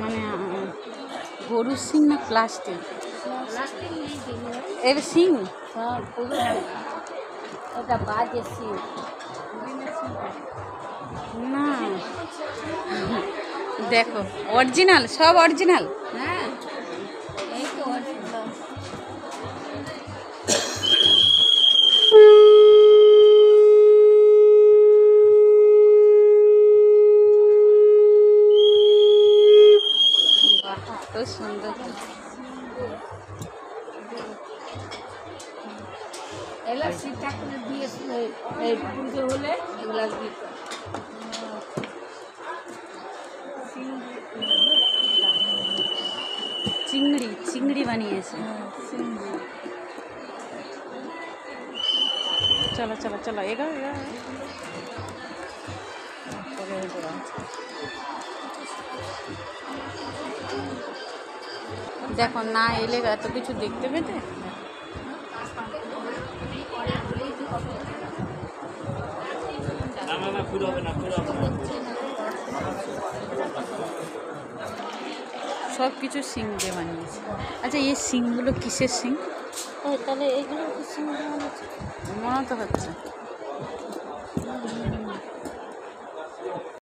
মানে গরুর সিং না প্লাস্টিক? এর সিং এটা বাজে সিং না, দেখো অরিজিনাল, সব অরিজিনাল। হ্যাঁ, এই তো তো সুন্দর। এগুলা শিব ঠাকুরের বিয়ে এই পুজো হলে এগুলা দিত। চিংড়ি চিংড়ি বানিয়েছে। চলো চলো চলো, এগো এগো। দেখো না এলে এত কিছু দেখতে পেতে। সব কিছু শিং দিয়ে বানিয়েছে। আচ্ছা এই শিংগুলো কিসের শিং? তাহলে এইগুলো কি সিং মনে তো হচ্ছে।